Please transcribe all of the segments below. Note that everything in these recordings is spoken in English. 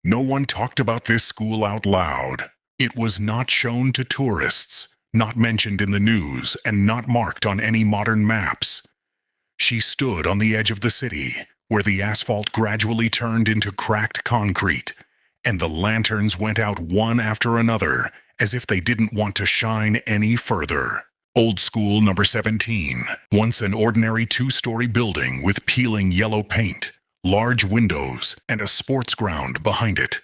No one talked about this school out loud. It was not shown to tourists, not mentioned in the news, and not marked on any modern maps. She stood on the edge of the city, where the asphalt gradually turned into cracked concrete, and the lanterns went out one after another, as if they didn't want to shine any further. Old School Number 17, once an ordinary two-story building with peeling yellow paint, large windows, and a sports ground behind it.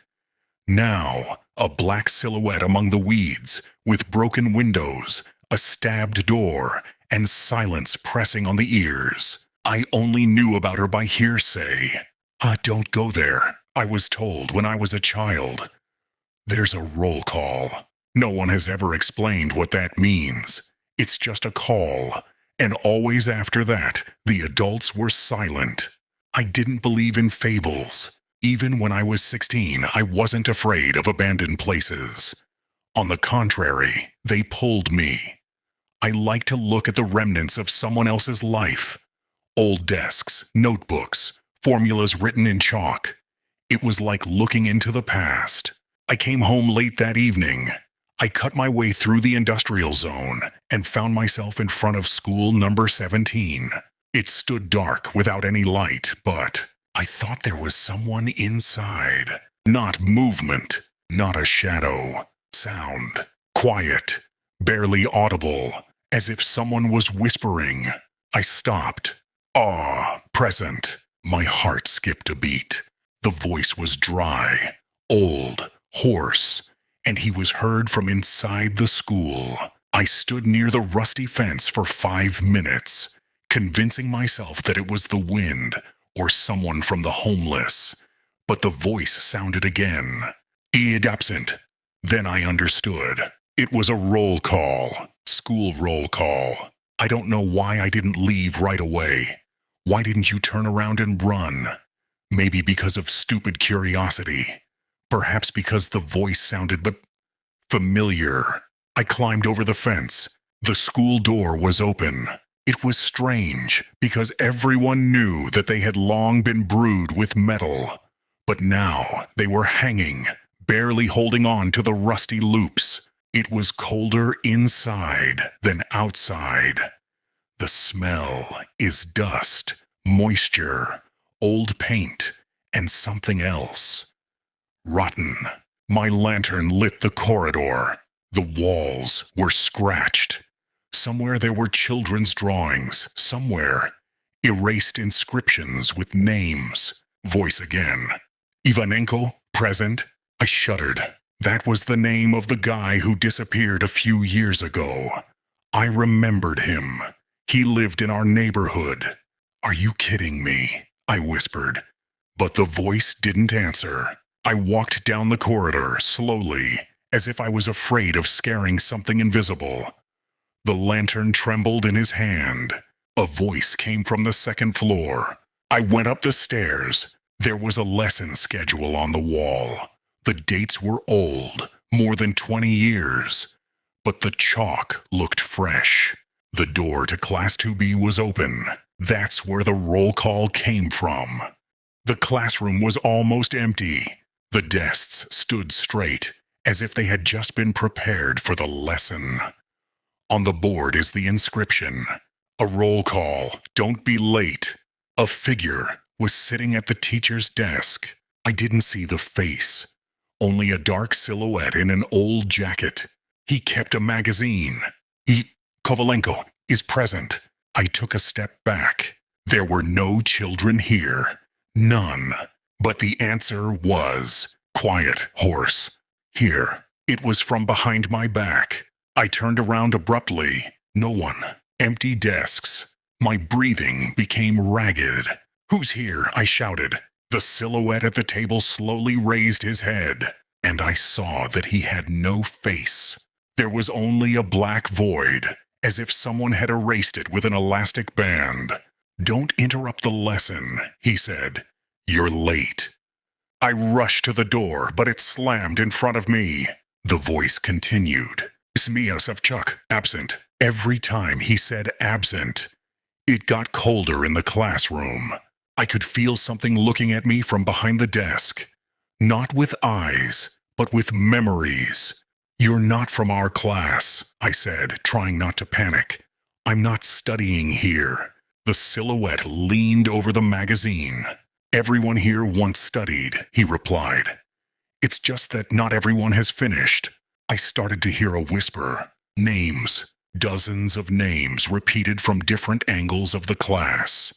Now, a black silhouette among the weeds, with broken windows, a stabbed door, and silence pressing on the ears. I only knew about her by hearsay. Don't go there, I was told when I was a child. There's a roll call. No one has ever explained what that means. It's just a call, and always after that, the adults were silent. I didn't believe in fables. Even when I was 16, I wasn't afraid of abandoned places. On the contrary, they pulled me. I like to look at the remnants of someone else's life. Old desks, notebooks, formulas written in chalk. It was like looking into the past. I came home late that evening. I cut my way through the industrial zone and found myself in front of school number 17. It stood dark without any light, but I thought there was someone inside. Not movement, not a shadow. Sound. Quiet. Barely audible. As if someone was whispering. I stopped. Present. My heart skipped a beat. The voice was dry, old, hoarse, and he was heard from inside the school. I stood near the rusty fence for 5 minutes, convincing myself that it was the wind or someone from the homeless. But the voice sounded again. "Id absent." Then I understood. It was a roll call. School roll call. I don't know why I didn't leave right away. Why didn't you turn around and run? Maybe because of stupid curiosity. Perhaps because the voice sounded but familiar. I climbed over the fence. The school door was open. It was strange, because everyone knew that they had long been brewed with metal. But now they were hanging, barely holding on to the rusty loops. It was colder inside than outside. The smell is dust, moisture, old paint, and something else. Rotten. My lantern lit the corridor. The walls were scratched. Somewhere there were children's drawings. Somewhere, erased inscriptions with names. Voice again. "Ivanenko, present." I shuddered. That was the name of the guy who disappeared a few years ago. I remembered him. He lived in our neighborhood. "Are you kidding me?" I whispered. But the voice didn't answer. I walked down the corridor, slowly, as if I was afraid of scaring something invisible. The lantern trembled in his hand. A voice came from the second floor. I went up the stairs. There was a lesson schedule on the wall. The dates were old, more than 20 years. But the chalk looked fresh. The door to Class 2B was open. That's where the roll call came from. The classroom was almost empty. The desks stood straight, as if they had just been prepared for the lesson. On the board is the inscription. A roll call. Don't be late. A figure was sitting at the teacher's desk. I didn't see the face. Only a dark silhouette in an old jacket. He kept a magazine. Kovalenko is present. I took a step back. There were no children here. None. But the answer was quiet, hoarse. Here. It was from behind my back. I turned around abruptly. No one. Empty desks. My breathing became ragged. "Who's here?" I shouted. The silhouette at the table slowly raised his head, and I saw that he had no face. There was only a black void, as if someone had erased it with an elastic band. "Don't interrupt the lesson," he said. "You're late." I rushed to the door, but it slammed in front of me. The voice continued. "Smia Savchuk, absent." Every time he said absent, it got colder in the classroom. I could feel something looking at me from behind the desk. Not with eyes, but with memories. You're not from our class, I said, trying not to panic. I'm not studying here. The silhouette leaned over the magazine. Everyone here once studied, he replied. It's just that not everyone has finished. I started to hear a whisper. Names. Dozens of names repeated from different angles of the class.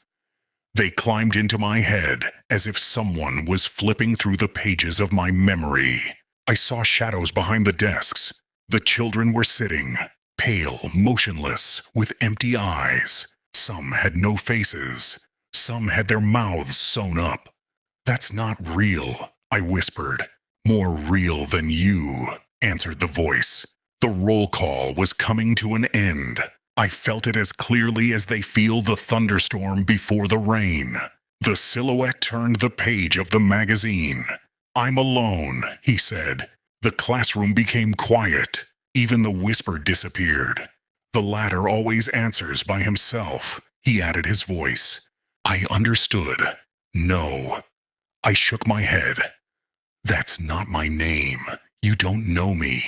They climbed into my head as if someone was flipping through the pages of my memory. I saw shadows behind the desks. The children were sitting, pale, motionless, with empty eyes. Some had no faces. Some had their mouths sewn up. That's not real, I whispered. More real than you, answered the voice. The roll call was coming to an end. I felt it as clearly as they feel the thunderstorm before the rain. The silhouette turned the page of the magazine. I'm alone, he said. The classroom became quiet. Even the whisper disappeared. The latter always answers by himself, he added his voice. I understood. No. I shook my head. That's not my name. You don't know me.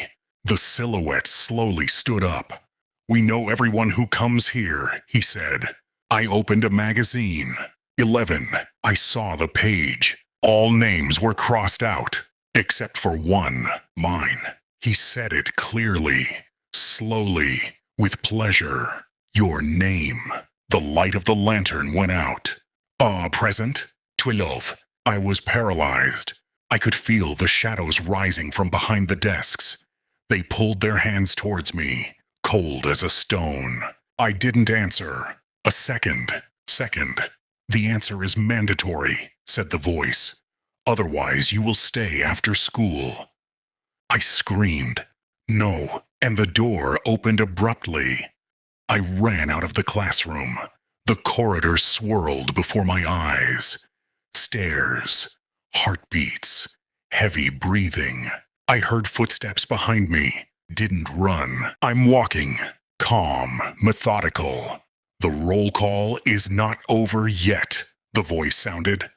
The silhouette slowly stood up. We know everyone who comes here, he said. I opened a magazine. 11. I saw the page. All names were crossed out, except for one, mine. He said it clearly, slowly, with pleasure. Your name. The light of the lantern went out. Present? 12. I was paralyzed. I could feel the shadows rising from behind the desks. They pulled their hands towards me, cold as a stone. I didn't answer. A second. The answer is mandatory, said the voice. Otherwise you will stay after school. I screamed, no, and the door opened abruptly. I ran out of the classroom. The corridor swirled before my eyes. Stairs, heartbeats, heavy breathing. I heard footsteps behind me. Didn't run. I'm walking, calm, methodical. The roll call is not over yet, the voice sounded.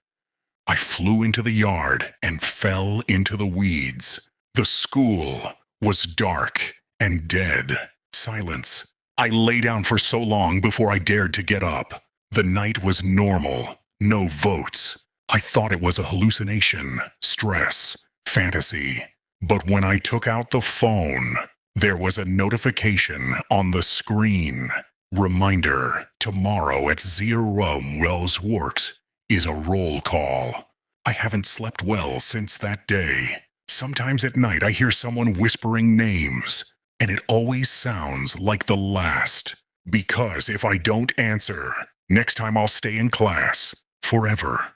I flew into the yard and fell into the weeds. The school was dark and dead. Silence. I lay down for so long before I dared to get up. The night was normal. No votes. I thought it was a hallucination, stress, fantasy. But when I took out the phone, there was a notification on the screen. Reminder, tomorrow at 0 Wells Works is a roll call. I haven't slept well since that day. Sometimes at night I hear someone whispering names, and it always sounds like the last. Because if I don't answer, next time I'll stay in class forever.